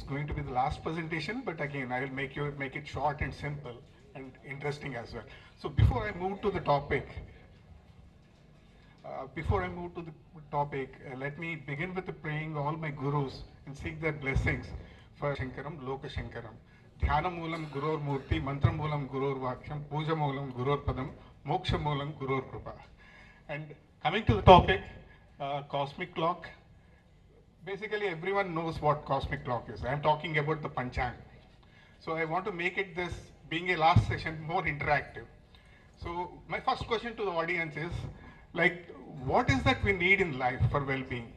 going to be the last presentation, but again, I will make it short and simple and interesting as well. So before I move to the topic, let me begin with praying all my gurus and seek their blessings for Shankaram, Loka Shankaram. Dhyana Moolam Gurur Murti, Mantra Moolam Gurur Vaksham, Puja Moolam Gurur Padam, Moksha Moolam Gurur Krupa. And coming to the topic, cosmic clock. Basically, everyone knows what cosmic clock is. I am talking about the Panchanga. So I want to make it this, being a last session, more interactive. So my first question to the audience is, like, what is that we need in life for well-being?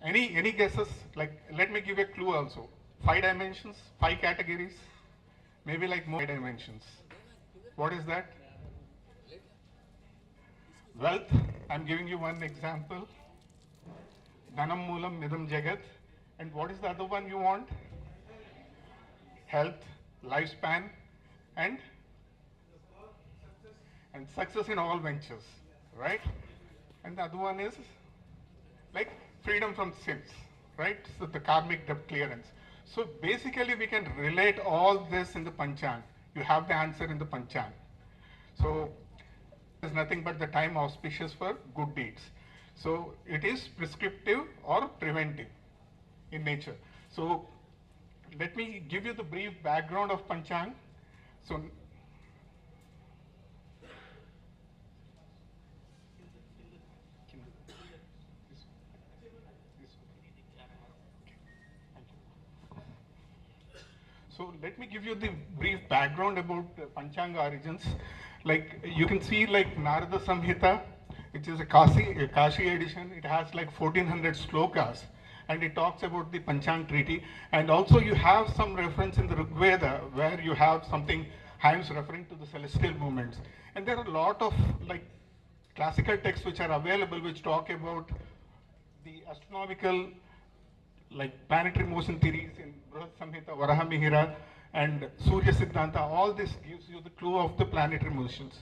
Any guesses? Like, let me give a clue also. 5 dimensions, 5 categories, maybe like more dimensions. What is that? Wealth. I'm giving you one example. Dhanam Moolam Midam Jagat. And what is the other one you want? Health, lifespan, and success in all ventures, right? And the other one is like freedom from sins, right? So the karmic debt clearance. So basically we can relate all this in the Panchanga. You have the answer in the Panchanga. So there's nothing but the time auspicious for good deeds. So it is prescriptive or preventive in nature. So let me give you the brief background of Panchanga. So So let me give you the brief background about Panchanga origins. Like you can see, like Narada Samhita, which is a Kashi edition. It has like 1400 slokas, and it talks about the Panchanga treaty. And also you have some reference in the Rig Veda where you have something hymns referring to the celestial movements. And there are a lot of like classical texts which are available which talk about the astronomical, like planetary motion theories in Brihad Samhita, Varaha Mihira, and Surya Siddhanta. All this gives you the clue of the planetary motions.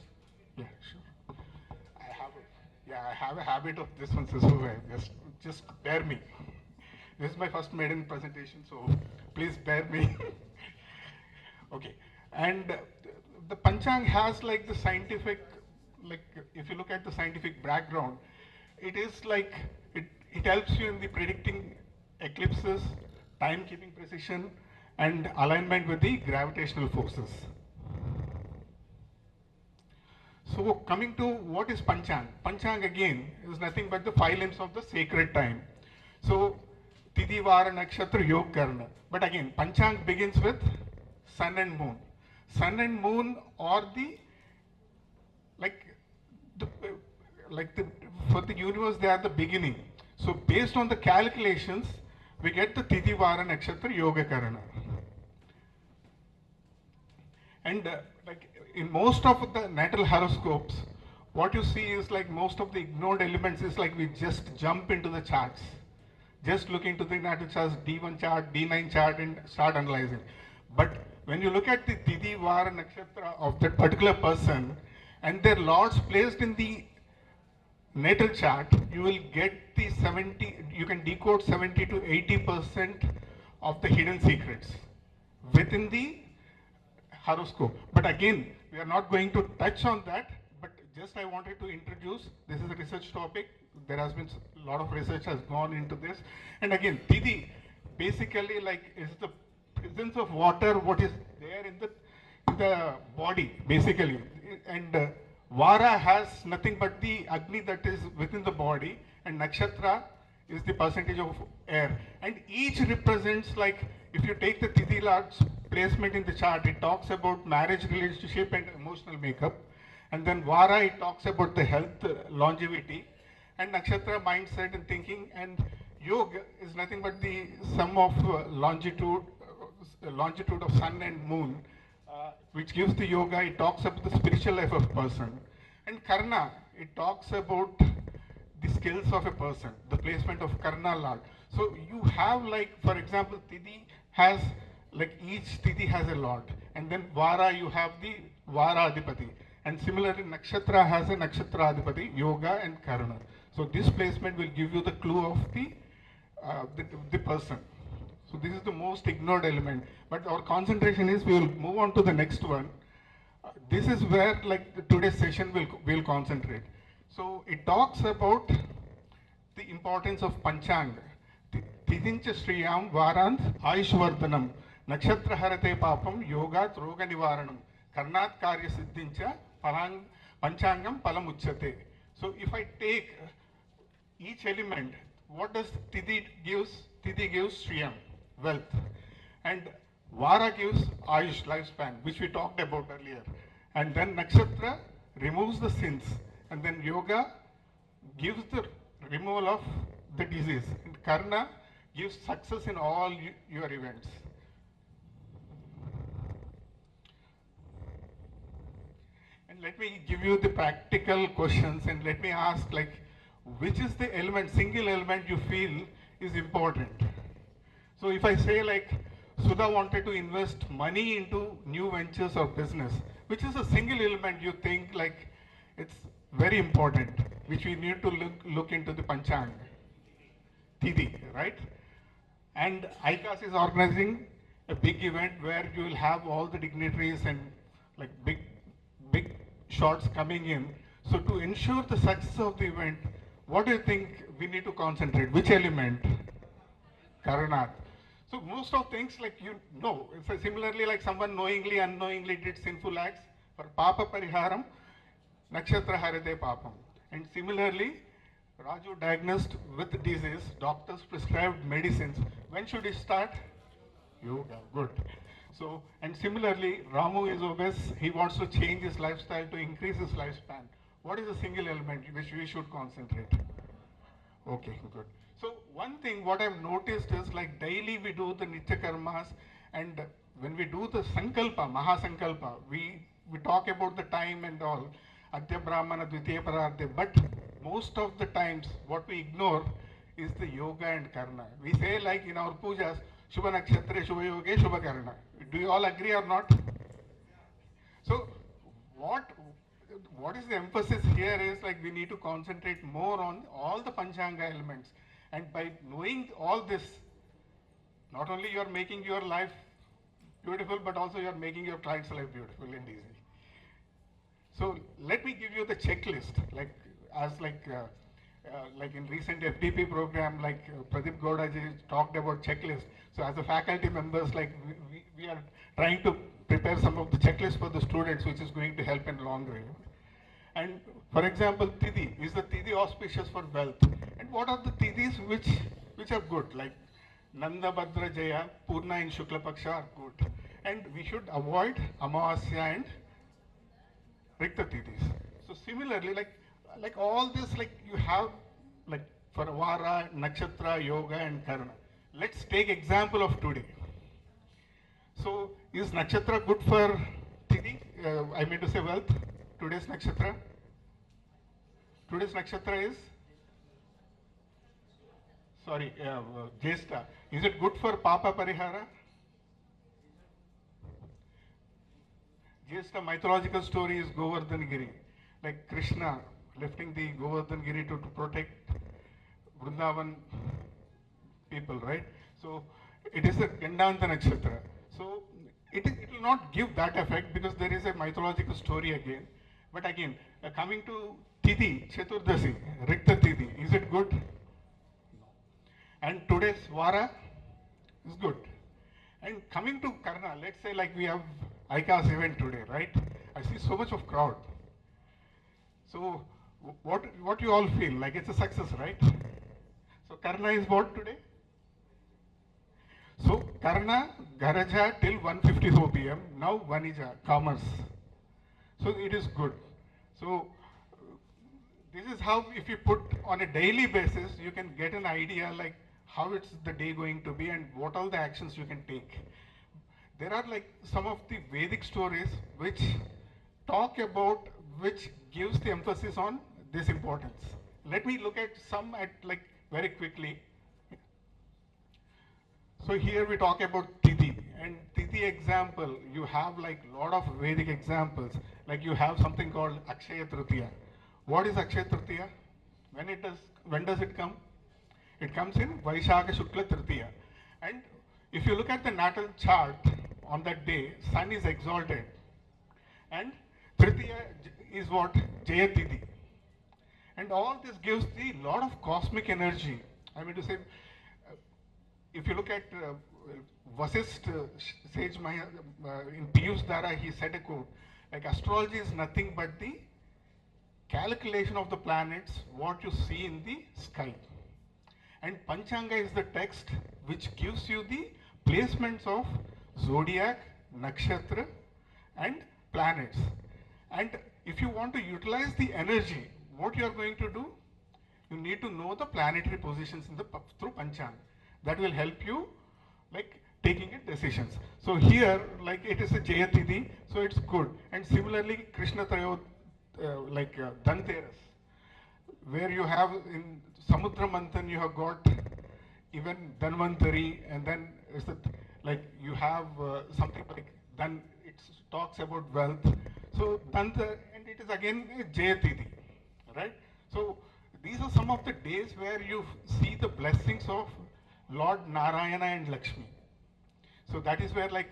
Yeah, sure. I have a habit of this one, so just bear me. This is my first maiden presentation, so please bear me. Okay, and the Panchanga has like the scientific, like if you look at the scientific background, it is like it helps you in the predicting eclipses, timekeeping precision, and alignment with the gravitational forces. So coming to what is Panchanga? Panchanga again is nothing but the 5 limbs of the sacred time. So Tithi, Vara, Nakshatra, Yog, Karna. But again, Panchanga begins with sun and moon. Sun and moon are for the universe, they are the beginning. So based on the calculations, we get the Tithi, Vara, Nakshatra, Yoga, Karana. And like in most of the natal horoscopes, what you see is like most of the ignored elements is like we just jump into the charts. Just look into the natal charts, D1 chart, D9 chart, and start analyzing. But when you look at the Tithi, Vara, Nakshatra of that particular person and their lords placed in the natal chart, you will get the you can decode 70 to 80% of the hidden secrets within the horoscope. But again, we are not going to touch on that, but just I wanted to introduce, this is a research topic. There has been a lot of research has gone into this. And again, Tithi basically like is the presence of water, what is there in the body basically. And Vara has nothing but the Agni that is within the body, and Nakshatra is the percentage of air. And each represents, like, if you take the Tithi Lord's placement in the chart, it talks about marriage, relationship, and emotional makeup. And then Vara, it talks about the health, longevity, and Nakshatra, mindset and thinking. And Yoga is nothing but the sum of longitude of sun and moon. Which gives the yoga, it talks about the spiritual life of a person. And Karna, it talks about the skills of a person, the placement of Karna Lord. So you have like, for example, Tithi has, like each Tithi has a Lord. And then Vara, you have the Vara Adhipati. And similarly, Nakshatra has a Nakshatra Adhipati, Yoga and Karna. So this placement will give you the clue of the the person. So this is the most ignored element. But our concentration is, we will move on to the next one. This is where like today's session will concentrate. So it talks about the importance of Panchanga. Tidincha Shriyam Varant Aishvardhanam Nakshatra Harate Papam Yogat Roga Nivaranam Karnat Karya Siddhincha Panchangam Palamuchate. So if I take each element, what does Tidhi gives? Tidhi gives Shriyam, wealth. And Vara gives Ayush, lifespan, which we talked about earlier. And then Nakshatra removes the sins. And then Yoga gives the removal of the disease. And Karna gives success in all your events. And let me give you the practical questions, and let me ask, like, which is the element, single element you feel is important? So if I say like, Sudha wanted to invest money into new ventures or business, which is a single element you think like it's very important, which we need to look into the Panchanga? Tidhi, right? And ICAS is organizing a big event where you will have all the dignitaries and like big shots coming in. So to ensure the success of the event, what do you think we need to concentrate? Which element? Karanat. So most of things like so similarly like someone knowingly, unknowingly did sinful acts, for Papa Pariharam, Nakshatra Harade Papam. And similarly, Raju diagnosed with disease, doctors prescribed medicines. When should he start? Yoga, good. So, and similarly, Ramu is obese, he wants to change his lifestyle to increase his lifespan. What is a single element which we should concentrate? Okay, good. So one thing what I've noticed is like daily we do the Nitya Karmas, and when we do the Sankalpa, Mahasankalpa, we talk about the time and all, Adya Brahmana, Dvitiya Pararthe, but most of the times what we ignore is the yoga and karna. We say like in our pujas, Shubha Nakshatra, Shubha Yoga, Shubha Karna. Do you all agree or not? So what is the emphasis here is like we need to concentrate more on all the Panchanga elements. And by knowing all this, not only you are making your life beautiful, but also you are making your client's life beautiful and easy. So let me give you the checklist, like in recent FDP program, like Pradeep Gowda ji talked about checklist. So as a faculty members, like we are trying to prepare some of the checklists for the students, which is going to help in long run. And for example, Tidhi, is the Tidhi auspicious for wealth? And what are the Tidhis which are good? Like Nanda Bhadra Jaya, Purna and Shukla Paksha are good. And we should avoid Amavasya and Rikta Tidhis. So similarly, like all this, like you have like for Vara, Nakshatra, Yoga and Karna. Let's take example of today. So is Nakshatra good for Tidhi? I mean to say wealth. Today's Nakshatra? Today's Nakshatra is? Sorry, Jyeshta. Is it good for Papa Parihara? Jyeshta mythological story is Govardhan Giri. Like Krishna lifting the Govardhan Giri to protect Vrindavan people, right? So it is a Gandanta Nakshatra. So it will not give that effect because there is a mythological story again. But again, coming to Tidhi, Chaturdasi, Rikta Tidhi, is it good? No. And today's Vara is good. And coming to Karna, let's say like we have ICAS event today, right? I see so much of crowd. So what you all feel? Like it's a success, right? So Karna is what today? So Karna, Garaja till 1:54 p.m. Now Vanija, commerce. So it is good. So this is how, if you put on a daily basis, you can get an idea like how it's the day going to be and what all the actions you can take. There are like some of the Vedic stories which talk about, which gives the emphasis on this importance. Let me look at some at like very quickly. So here we talk about Tidhi, and Tidhi example, you have like lot of Vedic examples. Like you have something called Akshaya Tritiya. What is Akshaya Tritiya? When does it come? It comes in Vaishakha Shukla Tritiya. And if you look at the natal chart, on that day, sun is exalted. And Tritiya is what? Jayatidi. And all this gives the lot of cosmic energy. I mean to say, if you look at Vasist sage in Piyush Dara, he said a quote, like astrology is nothing but the calculation of the planets, what you see in the sky. And Panchanga is the text which gives you the placements of zodiac, nakshatra and planets. And if you want to utilize the energy, what you are going to do, you need to know the planetary positions in the through Panchanga. That will help you like taking it decisions. So here, like it is a Jayatidi, so it's good. And similarly, Krishna Trayod, Dhanteras, where you have in Samudra Manthan, you have got even Dhanvantari, and then is the, like you have something like then it talks about wealth. So Dhanta, and it is again Jayatidi, right? So these are some of the days where you see the blessings of Lord Narayana and Lakshmi. So that is where like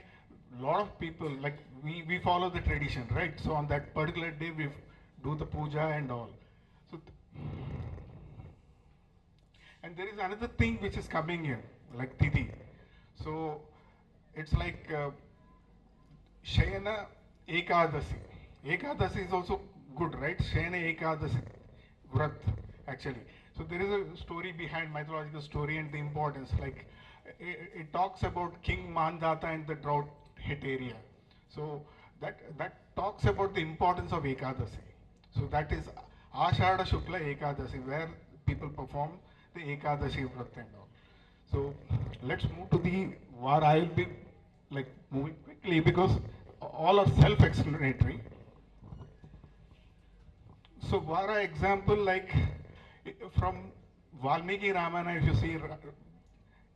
a lot of people, like we follow the tradition, right? So on that particular day we do the puja and all. So and there is another thing which is coming in, like Tithi. So it's like Shayana Ekadasi. Ekadasi is also good, right? Shayana Ekadasi Vrat, actually. So there is a story behind, mythological story and the importance. Like it talks about King Mandata and the drought hit area. So that talks about the importance of Ekadasi. So that is Ashada Shukla Ekadasi, where people perform the Ekadashi Vrat and all. So let's move to the Var. I will be like moving quickly because all are self-explanatory. So Vara example, like from Valmiki Ramana, if you see,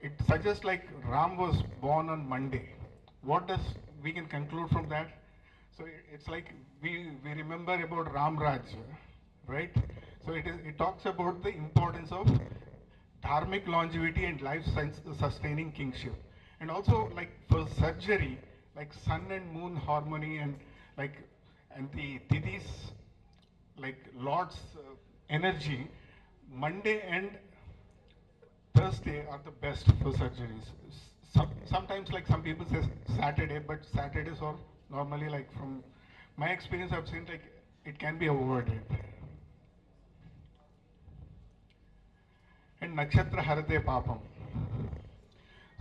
it suggests like Ram was born on Monday. What does we can conclude from that? So it's like we remember about Ram Rajya, right? So it talks about the importance of dharmic longevity and life sustaining kingship. And also like for surgery, like sun and moon harmony and like and the Tidis, like Lord's energy, Monday and Thursday are the best for surgeries. Sometimes like some people say Saturday, but Saturdays are normally like from my experience I've seen like it can be avoided. And Nakshatra Harate Papam.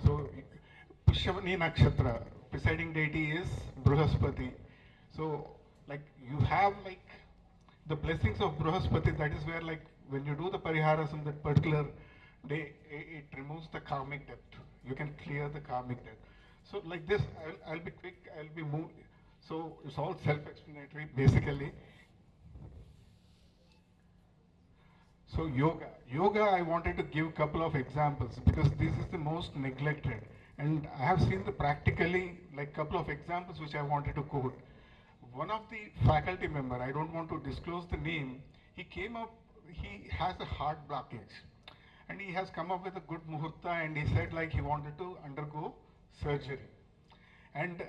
So Pushavani Nakshatra, presiding deity is Bruhaspati. So like you have like the blessings of Bruhaspati, that is where like when you do the pariharas on that particular day, it removes the karmic debt. You can clear the karmic debt. So like this, I'll be quick, I'll be moved. So it's all self-explanatory basically. So yoga. Yoga, I wanted to give a couple of examples because this is the most neglected. And I have seen the practically like couple of examples which I wanted to quote. One of the faculty member, I don't want to disclose the name, he came up, he has a heart blockage. And he has come up with a good Muhurtha and he said like he wanted to undergo surgery. And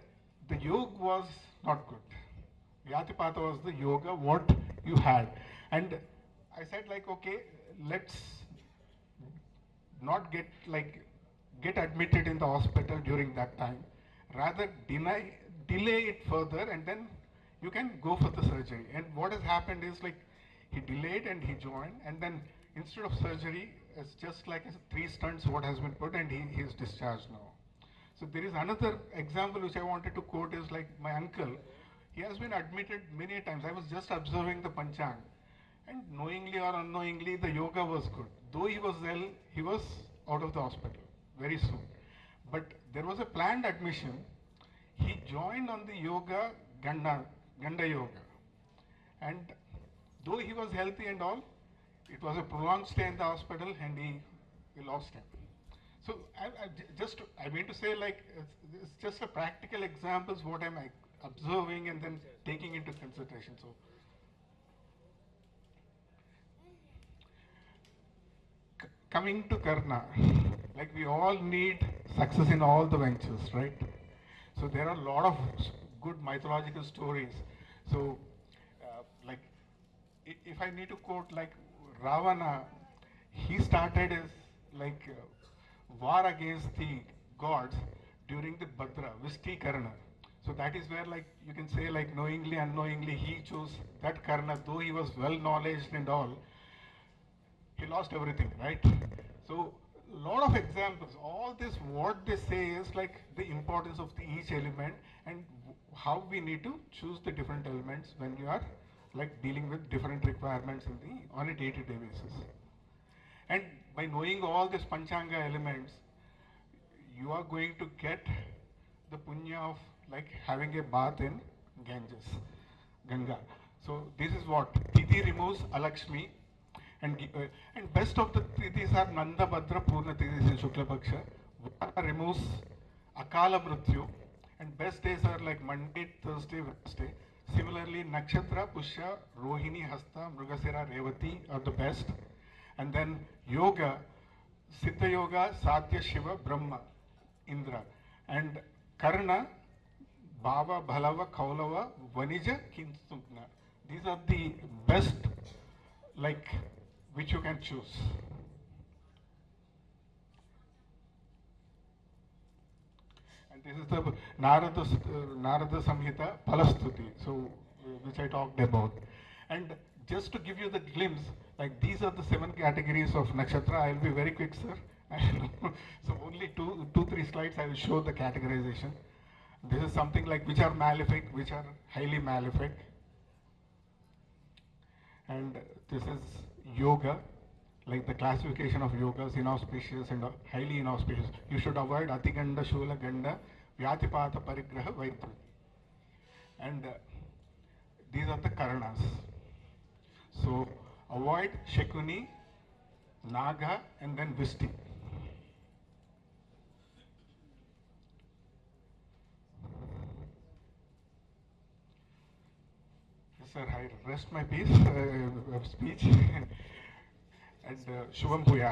the yoga was not good. Vyatipata was the yoga, what you had. And I said like, okay, let's not get admitted in the hospital during that time. Rather delay it further and then you can go for the surgery. And what has happened is like he delayed and he joined and then instead of surgery, it's just like 3 stunts what has been put and he is discharged now. So there is another example which I wanted to quote is like my uncle, he has been admitted many times. I was just observing the Panchanga and knowingly or unknowingly the yoga was good. Though he was ill, he was out of the hospital very soon. But there was a planned admission. He joined on the yoga, Ganda yoga. And though he was healthy and all, it was a prolonged stay in the hospital and he lost him. So I mean to say like, it's just a practical examples what I'm observing and then taking into consideration. So coming to Karna, like we all need success in all the ventures, right? So there are a lot of good mythological stories. So, like, if I need to quote like Ravana, he started his like war against the gods during the Bhadra, Vishti Karna. So that is where like you can say like knowingly, unknowingly he chose that Karna, though he was well knowledged and all, he lost everything, right? So lot of examples. All this, what they say is like the importance of the each element and how we need to choose the different elements when you are like dealing with different requirements in the on a day-to-day basis. And by knowing all these Panchanga elements, you are going to get the punya of like having a bath in Ganges, Ganga. So this is what Tithi removes Alakshmi, and best of the Tithis are Nanda Bhadra Purna Tithis in Shukla Paksha. Vara removes Akala Mrityu, and best days are like Monday, Thursday, Wednesday. Similarly, Nakshatra, Pushya, Rohini, Hasta, Mrugasira, Revati are the best. And then Yoga, Siddha Yoga, Satya, Shiva, Brahma, Indra. And Karna, Bhava, Bhalava, Kaulava, Vanija, Kinsukna. These are the best, like, which you can choose. And this is the Narada Samhita Palastuti, so which I talked about. And just to give you the glimpse, like these are the 7 categories of nakshatra. I will be very quick, sir. So only three slides I will show the categorization. This is something like which are malefic, which are highly malefic. And this is yoga, like the classification of yogas, inauspicious and highly inauspicious. You should avoid Atiganda, Shula, Ganda, Vyatipata, Parigraha, Vaidhu. And these are the Karanas. So avoid Shekuni, Naga, and then Visti. Yes, sir, I rest my piece of speech. And Shubham Bhuya.